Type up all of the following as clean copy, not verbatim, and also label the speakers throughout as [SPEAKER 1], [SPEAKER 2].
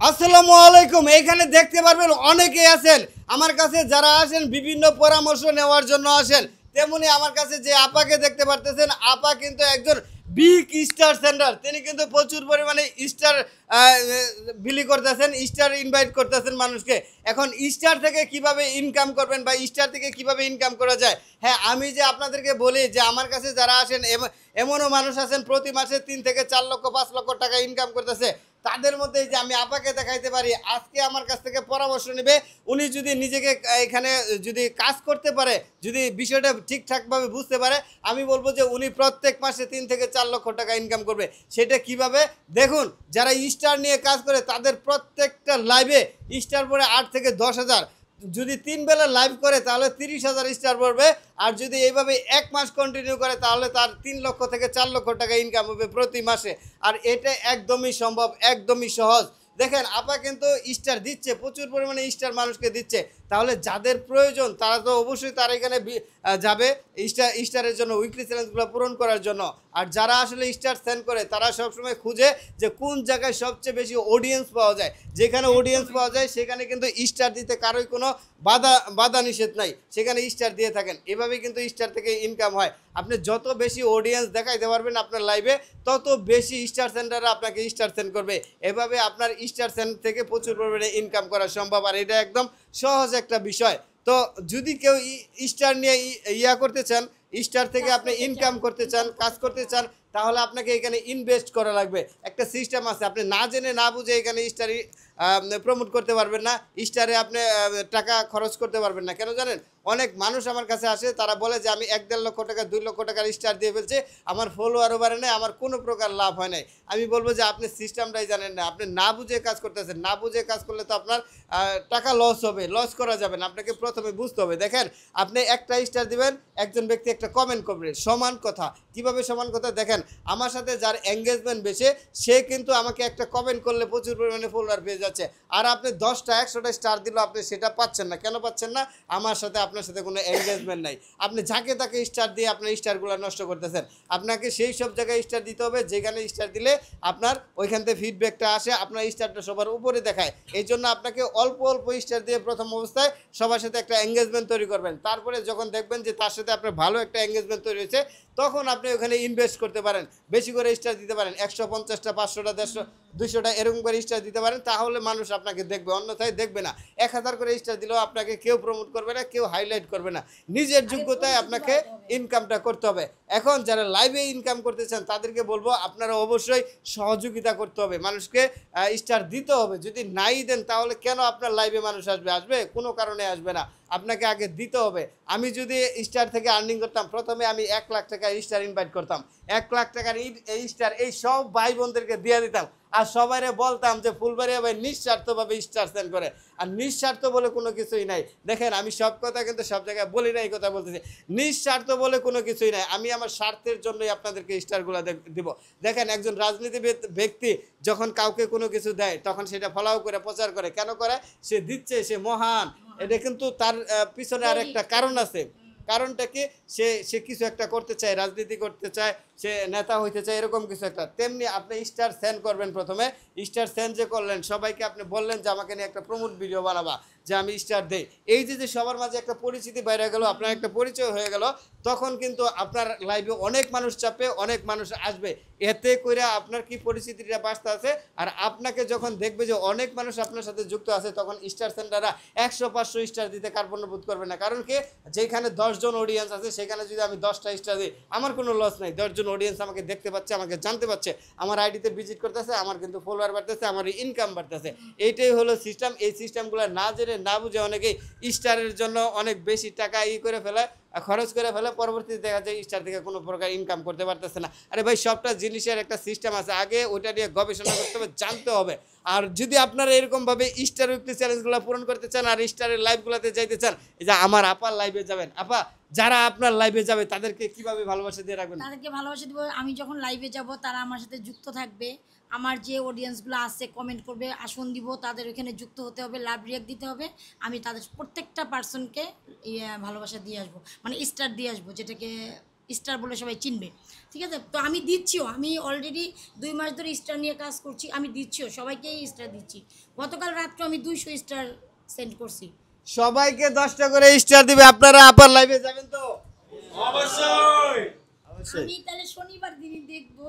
[SPEAKER 1] আসসালামু আলাইকুম। এখানে দেখতে পারবেন অনেকেই আছেন আমার কাছে, যারা আসেন বিভিন্ন পরামর্শ নেওয়ার জন্য আসেন। তেমনি আমার কাছে যে আপাকে দেখতে পারতেছেন, আপা কিন্তু একজন বিগ স্টার সেন্টার। তিনি কিন্তু প্রচুর পরিমাণে স্টার বিলি করতেছেন, স্টার ইনভাইট করতেছেন মানুষকে। এখন স্টার থেকে কিভাবে ইনকাম করবেন বা স্টার থেকে কিভাবে ইনকাম করা যায়, হ্যাঁ আমি যে আপনাদেরকে বলি যে আমার কাছে যারা আসেন এমনও মানুষ আছেন প্রতি মাসে 3 থেকে 4 লক্ষ 5 লক্ষ টাকা ইনকাম করতেছে। তাদের মধ্যে যে আমি আপাকে দেখাইতে পারি, আজকে আমার কাছ থেকে পরামর্শ নেবে। উনি যদি নিজেকে এখানে যদি কাজ করতে পারে, যদি বিষয়টা ঠিকঠাকভাবে বুঝতে পারে, আমি বলবো যে উনি প্রত্যেক মাসে 3 থেকে 4 লক্ষ টাকা ইনকাম করবে। সেটা কিভাবে দেখুন, যারা স্টার নিয়ে কাজ করে তাদের প্রত্যেকটা লাইভে স্টার পরে 8 থেকে 10 হাজার। যদি 3 বেলা লাইভ করে তাহলে 30 হাজার স্টার পড়বে। আর যদি এইভাবে 1 মাস কন্টিনিউ করে তাহলে তার 3 লক্ষ থেকে 4 লক্ষ টাকা ইনকাম হবে প্রতি মাসে। আর এটা একদমই সম্ভব, একদমই সহজ। দেখেন আপা কিন্তু স্টার দিচ্ছে, প্রচুর পরিমাণে স্টার মানুষকে দিচ্ছে। তাহলে যাদের প্রয়োজন তারা তো অবশ্যই তার এখানে যাবে স্টারের জন্য, উইকলি চ্যালেঞ্জগুলো পূরণ করার জন্য। আর যারা আসলে স্টার সেন্ড করে তারা সবসময় খুঁজে যে কোন জায়গায় সবচেয়ে বেশি অডিয়েন্স পাওয়া যায়। যেখানে অডিয়েন্স পাওয়া যায় সেখানে কিন্তু স্টার দিতে কারোই কোনো বাধা নিষেধ নাই, সেখানে স্টার দিয়ে থাকেন। এভাবেই কিন্তু স্টার থেকে ইনকাম হয়। আপনি যত বেশি অডিয়েন্স দেখাইতে পারবেন আপনার লাইভে, তত বেশি স্টার সেন্টাররা আপনাকে স্টার সেন্ড করবে। এভাবে আপনার স্টার সেন্ড থেকে প্রচুর পরিমাণে ইনকাম করা সম্ভব। আর এটা একদম সহজ একটা বিষয়। তো যদি কেউ স্টার নিয়ে করতে চান, স্টার থেকে আপনি ইনকাম করতে চান, কাজ করতে চান, তাহলে আপনাকে এখানে ইনভেস্ট করা লাগবে। একটা সিস্টেম আছে, আপনি না জেনে না বুঝে এখানে স্টার প্রমোট করতে পারবেন না, স্টারে আপনি টাকা খরচ করতে পারবেন না। কেন জানেন, অনেক মানুষ আমার কাছে আসে, তারা বলে যে আমি 1-1.5 লক্ষ টাকা 2 লক্ষ টাকার স্টার দিয়ে ফেলছে, আমার ফলোয়ারও বাড়ে নাই, আমার কোনো প্রকার লাভ হয় নাই। আমি বলবো যে আপনি সিস্টেমটাই জানেন না, আপনি না বুঝে কাজ করতেছেন। না বুঝে কাজ করলে তো আপনার টাকা লস হবে, লস করা যাবে না। আপনাকে প্রথমে বুঝতে হবে। দেখেন আপনি একটা স্টার দিবেন, একজন ব্যক্তি একটা কমেন্ট করবে, সমান কথা। কিভাবে সমান কথা দেখেন, আমার সাথে যার এঙ্গেজমেন্ট বেশি সে কিন্তু আমাকে একটা কমেন্ট করলে প্রচুর পরিমাণে ফলোয়ার পেয়ে যাচ্ছে। আর আপনি 10টা 100টা স্টার দিলেও আপনি সেটা পাচ্ছেন না। কেন পাচ্ছেন না? আমার সাথে আপনার সাথে কোনো এঙ্গেজমেন্ট নাই। আপনি যাকে তাকে স্টার দিয়ে আপনার স্টারগুলো নষ্ট করতেছেন। আপনাকে সেই সব জায়গায় স্টার দিতে হবে যেখানে স্টার দিলে আপনার ওইখান থেকে ফিডব্যাকটা আসে, আপনার স্টারটা সবার উপরে দেখায়। এই জন্য আপনাকে অল্প অল্প স্টার দিয়ে প্রথম অবস্থায় সবার সাথে একটা এঙ্গেজমেন্ট তৈরি করবেন। তারপরে যখন দেখবেন যে তার সাথে আপনার ভালো একটা এঙ্গেজমেন্ট তৈরি হয়েছে, তখন আপনি ওখানে ইনভেস্ট করতে পারেন, বেশি করে স্টার দিতে পারেন। 150টা 500টা 150 200টা এরকম করে স্টার দিতে পারেন, তাহলে মানুষ আপনাকে দেখবে, অন্যথায় দেখবে না। 1000 করে স্টার দিলেও আপনাকে কেউ প্রমোট করবে না, কেউ হাইলাইট করবে না। নিজের যোগ্যতায় আপনাকে ইনকামটা করতে হবে। এখন যারা লাইভে ইনকাম করতে চান তাদেরকে বলবো আপনারা অবশ্যই সহযোগিতা করতে হবে, মানুষকে স্টার দিতে হবে। যদি নাই দেন তাহলে কেন আপনার লাইভে মানুষ আসবে? আসবে কোনো কারণে আসবে না। আপনাকে আগে দিতে হবে। আমি যদি স্টার থেকে আর্নিং করতাম, প্রথমে আমি 1 লাখ টাকা স্টার ইনভাইট করতাম। 1 লাখ টাকার এই স্টার এই সব ভাই বোনদেরকে দিয়ে দিতাম। আর সবাইরে বলতাম যে ফুলবাড়িয়া ভাই নিঃস্বার্থভাবে স্টার সেন্ড করে। আর নিঃস্বার্থ বলে কোনো কিছুই নাই। দেখেন আমি সব কথা কিন্তু সব জায়গায় বলি না, এই কথা বলতেছি। নিঃস্বার্থ বলে কোনো কিছুই নাই। আমি আমার স্বার্থের জন্যই আপনাদেরকে স্টারগুলো দিব। দেখেন একজন রাজনীতিবিদ ব্যক্তি যখন কাউকে কোনো কিছু দেয়, তখন সেটা ফলাও করে প্রচার করে। কেন করে? সে দিচ্ছে, সে মহান। এটা কিন্তু তার পিছনে আর একটা কারণ আছে। কারণটা কি? সে কিছু একটা করতে চায়, রাজনীতি করতে চায়, সে নেতা হইতে চায়, এরকম কিছু একটা। তেমনি আপনি স্টার সেন্ড করবেন। প্রথমে স্টার সেন্ড যে করলেন, সবাইকে আপনি বললেন যে আমাকে নিয়ে একটা প্রমোট ভিডিও বানাবা, যে আমি স্টার দেই। এই যে সবার মাঝে একটা পরিচিতি বাইরে গেল, আপনার একটা পরিচয় হয়ে গেল, তখন কিন্তু আপনার লাইভে অনেক মানুষ চাপে, অনেক মানুষ আসবে। এতে করে আপনার কি পরিস্থিতিটা বাঁচতে আছে। আর আপনাকে যখন দেখবে যে অনেক মানুষ আপনার সাথে যুক্ত আছে, তখন স্টার সেন্টাররা 100-500 স্টার দিতে কার্পণ্যবোধ করবে না। কারণ কি? যেখানে 10 জন অডিয়েন্স আছে সেখানে যদি আমি 10টা স্টার দিই, আমার কোনো লস নাই। 10 জন অডিয়েন্স আমাকে দেখতে পাচ্ছে, আমাকে জানতে পারছে, আমার আইডিতে ভিজিট করতেছে, আমার কিন্তু ফলোয়ার বাড়তেছে, আমার ইনকাম বাড়তেছে। এইটাই হলো সিস্টেম। এই সিস্টেমগুলো না জেনে না বুঝে অনেকেই স্টারের জন্য অনেক বেশি টাকা করে ফেলে, খরচ করে ফেলে। পরবর্তীতে দেখা যায় স্টার থেকে কোনো প্রকার ইনকাম করতে পারতেছে না। আরে ভাই, সবটা জিনিসের একটা সিস্টেম আছে, আগে ওইটা নিয়ে গবেষণা করতে হবে, জানতে হবে। আর যদি আপনারা এরকমভাবে স্টার উইকলি চ্যালেঞ্জগুলো পূরণ করতে চান আর স্টারের লাইভগুলোতে যাইতে চান, এই যে আমার আপার লাইভে যাবেন। আপা, যারা আপনার লাইভে যাবে তাদেরকে কিভাবে ভালোবাসা দিয়ে রাখবেন?
[SPEAKER 2] তাদেরকে ভালোবাসা দিব, আমি যখন লাইভে যাব তারা আমার সাথে যুক্ত থাকবে। আমার যে অডিয়েন্সগুলো আছে কমেন্ট করবে, আসন দিব, তাদের ওখানে যুক্ত হতে হবে, লাভ রিয়াক্ট দিতে হবে। আমি তাদের প্রত্যেকটা পার্সনকে ভালোবাসা দিয়ে আসবো, মানে স্টার দিয়ে আসবো, যেটাকে স্টার বলে সবাই চিনবে, ঠিক আছে? তো আমি দিচ্ছিও, আমি অলরেডি 2 মাস ধরে স্টার নিয়ে কাজ করছি, আমি দিচ্ছিও, সবাইকেই স্টার দিচ্ছি। গতকাল রাত্রে আমি 200 স্টার সেন্ড করছি।
[SPEAKER 1] সবাইকে 10টা করে স্টার দিবে। আপনারা আপার লাইভে যাবেন তো?
[SPEAKER 3] অবশ্যই।
[SPEAKER 1] অবশ্যই।
[SPEAKER 2] আমি তাহলে শনিবার দিনই দেখবো,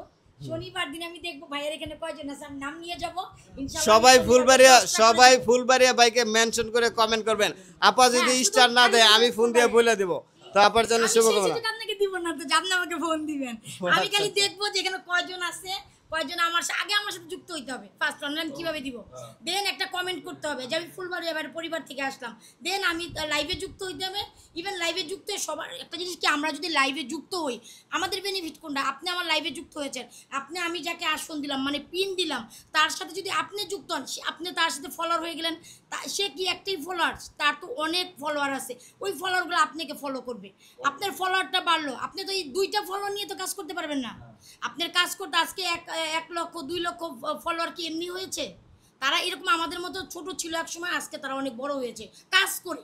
[SPEAKER 2] শনিবার দিন আমি দেখবো ভাইয়ের এখানে কয়জন আছে, আমি নাম নিয়ে যাবো ইনশাআল্লাহ।
[SPEAKER 1] সবাই
[SPEAKER 2] আমি
[SPEAKER 1] ফুলবাড়িয়া,
[SPEAKER 2] 10টা করে
[SPEAKER 1] সবাই ফুলবাড়িয়া ভাইকে মেনশন করে কমেন্ট করবেন। আপা যদি
[SPEAKER 2] হ্যাঁ, শুধু
[SPEAKER 1] স্টার না
[SPEAKER 2] আমি
[SPEAKER 1] দেয়
[SPEAKER 2] শুধু
[SPEAKER 1] আমি ফোন দিয়ে
[SPEAKER 2] ফুলবাড়িয়া।
[SPEAKER 1] বলে দেব। তো আপার জন্য
[SPEAKER 2] আমি সেই
[SPEAKER 1] শুভকামনা।
[SPEAKER 2] সুযোগ আপনাকে দিব না, তো আপনি আমাকে ফোন দিবেন। আমি খালি দেখবো যে এখানে কয়জন আছে, কয়জন আগে আমার সাথে যুক্ত হইতে হবে। ফার্স্ট অনলাইন কিভাবে দিব, দেন একটা কমেন্ট করতে হবে যে আমি ফুলবাড়ি এবার পরিবার থেকে আসলাম, দেন আমি লাইভে যুক্ত হইতে হবে। ইভেন লাইভে যুক্ত হয়ে সবার একটা জিনিস কি, আমরা যদি লাইভে যুক্ত হই আমাদের বেনিফিট কোনটা? আপনি আমার লাইভে যুক্ত হয়েছেন, আপনি আমি যাকে আসন দিলাম মানে পিন দিলাম, তার সাথে যদি আপনি যুক্ত হন, আপনি তার সাথে ফলোয়ার হয়ে গেলেন, সে কি একটাই ফলোয়ার? তার তো অনেক ফলোয়ার আছে, ওই ফলোয়ারগুলো আপনাকে ফলো করবে, আপনার ফলোয়ারটা বাড়লো। আপনি তো এই 2টা ফলোয়ার নিয়ে তো কাজ করতে পারবেন না। আপনার কাজ করতে আজকে 1 লক্ষ 2 লক্ষ ফলোয়ার কি এমনি হয়েছে? তারা এরকম আমাদের মতো ছোট ছিল এক সময়, আজকে তারা অনেক বড় হয়েছে কাজ করে।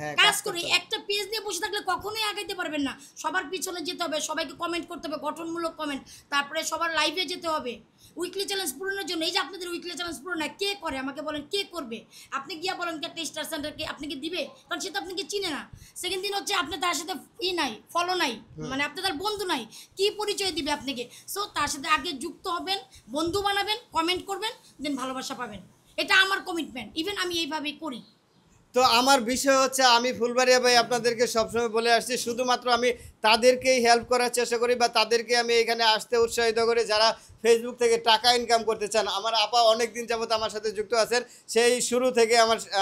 [SPEAKER 1] হ্যাঁ
[SPEAKER 2] কাজ করে একটা পেজ নিয়ে বসে থাকলে কখনোই আগাইতে পারবেন না। সবার পিছনে যেতে হবে, সবাইকে কমেন্ট করতে হবে, গঠনমূলক কমেন্ট, তারপরে সবার লাইভে যেতে হবে উইকলি চ্যালেঞ্জ পূরণের জন্য। এই যে আপনাদের উইকলি চ্যালেঞ্জ পূরণ না কে করে আমাকে বলেন, কে করবে? আপনি গিয়া বলেন কি একটা স্টার সেন্টারকে আপনাকে দিবে? কারণ সে তো আপনাকে চিনে না। সেকেন্ড দিন হচ্ছে আপনি তার সাথে নাই, ফলো নাই, মানে আপনি তার বন্ধু নাই, কি পরিচয় দিবে আপনাকে? সো তার সাথে আগে যুক্ত হবেন, বন্ধু বানাবেন, কমেন্ট করবেন, দেন ভালোবাসা পাবেন। এটা আমার কমিটমেন্ট, ইভেন আমি এইভাবেই করি।
[SPEAKER 1] তো আমার বিষয় হচ্ছে, আমি ফুলবাড়িয়া ভাই আপনাদেরকে সবসময় বলে আসছি, শুধুমাত্র আমি তাদেরকেই হেল্প করার চেষ্টা করি বা তাদেরকে আমি এখানে আসতে উৎসাহিত করি যারা ফেসবুক থেকে টাকা ইনকাম করতে চান। আমার আপা অনেক দিন যাবত আমার সাথে যুক্ত আছেন, সেই শুরু থেকে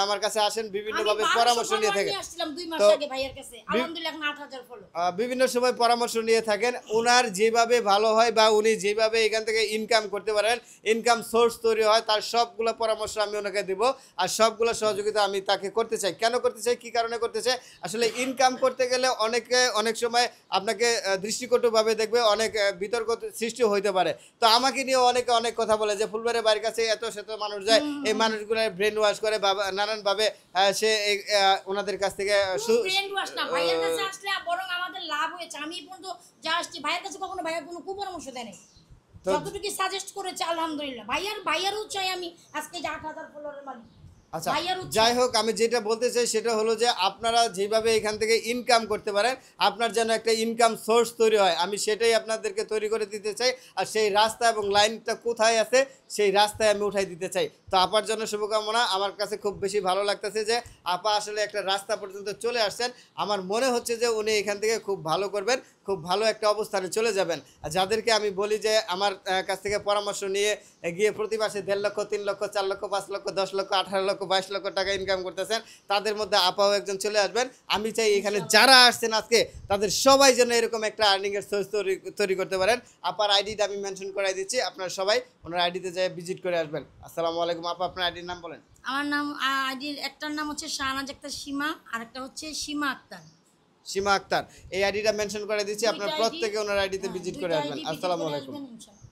[SPEAKER 1] আমার কাছে আসেন, বিভিন্নভাবে পরামর্শ নিয়ে থাকেন।
[SPEAKER 2] আসছিলাম 2 মাস
[SPEAKER 1] তো
[SPEAKER 2] আগে ভাইয়ের কাছে, আলহামদুলিল্লাহ এখন 8000 ফলো।
[SPEAKER 1] বিভিন্ন সময় পরামর্শ নিয়ে থাকেন। ওনার যেভাবে ভালো হয় বা উনি যেভাবে এখান থেকে ইনকাম করতে পারেন, ইনকাম সোর্স তৈরি হয়, তার সবগুলো পরামর্শ আমি ওনাকে দিব, আর সবগুলো সহযোগিতা আমি তাকে করতে চাই। কেন করতে চাই, কি কারণে করতে চাই? আসলে ইনকাম করতে গেলে অনেক সময় আপনাকে দৃষ্টিকটুভাবে দেখবে, অনেক বিতর্ক সৃষ্টি হইতে পারে। তো আমাকে নিয়ে অনেক কথা বলে যে ফুলবাড়ির বাড়ির কাছে এত সেত মানুষ যায়, এই মানুষগুলো ব্রেন ওয়াশ করে নানানভাবে সে ওনাদের কাছ থেকে
[SPEAKER 2] ব্রেন ওয়াশ না, ভাইয়ের কাছে আসলে বরং আমাদের লাভ হয়েছে। আমি পর্যন্ত যা আসছি ভাইয়ের কাছে, কখনো ভাইয়া কোনো কুপরামর্শ দেয় নাই, যতটুকু সাজেস্ট করেছে আলহামদুলিল্লাহ। ভাইয়ারও চাই আমি আজকে যে 8000 ফলোয়ারের মালিক।
[SPEAKER 1] আচ্ছা, যাই হোক, আমি যেটা বলতে চাই সেটা হলো যে আপনারা যেভাবে এখান থেকে ইনকাম করতে পারেন, আপনার যেন একটা ইনকাম সোর্স তৈরি হয়, আমি সেটাই আপনাদেরকে তৈরি করে দিতে চাই। আর সেই রাস্তা এবং লাইনটা কোথায় আছে সেই রাস্তায় আমি উঠাই দিতে চাই। তো আপার জন্য শুভকামনা। আমার কাছে খুব বেশি ভালো লাগতেছে যে আপা আসলে একটা রাস্তা পর্যন্ত চলে আসছেন। আমার মনে হচ্ছে যে উনি এখান থেকে খুব ভালো করবেন, খুব ভালো একটা অবস্থানে চলে যাবেন। আর যাদেরকে আমি বলি যে আমার কাছ থেকে পরামর্শ নিয়ে গিয়ে প্রতি মাসে 1.5 লক্ষ, 3 লক্ষ, 4 লক্ষ, 5 লক্ষ, 10 লক্ষ, 18 লক্ষ, 22 লক্ষ টাকা ইনকাম করতেছেন, তাদের মধ্যে আপাও একজন চলে আসবেন। আমি চাই এখানে যারা আসছেন আজকে তাদের সবাই যেন এরকম একটা আর্নিংয়ের সোর্স তৈরি করতে পারেন। আপার আইডিটা আমি মেনশন করাই দিচ্ছি, আপনারা সবাই ওনার আইডিতে যেয়ে ভিজিট করে আসবেন। আসসালামু আলাইকুম। আপা, আপনার আইডির নাম বলেন।
[SPEAKER 2] আমার নাম আইডির একটার নাম হচ্ছে শাহনাজ আক্তার সীমা, আর একটা হচ্ছে সীমা আক্তার।
[SPEAKER 1] সীমা আক্তার, এই আইডিটা মেনশন করে দিচ্ছি, আপনারা
[SPEAKER 2] দুইটা ID
[SPEAKER 1] প্রত্যেকে ওনার আইডিতে ভিজিট করে
[SPEAKER 2] দুইটা
[SPEAKER 1] আসবেন।
[SPEAKER 2] ID visit
[SPEAKER 1] আসসালামু
[SPEAKER 2] করে
[SPEAKER 1] আলাইকুম।
[SPEAKER 2] আসবেন ইনশাআল্লাহ।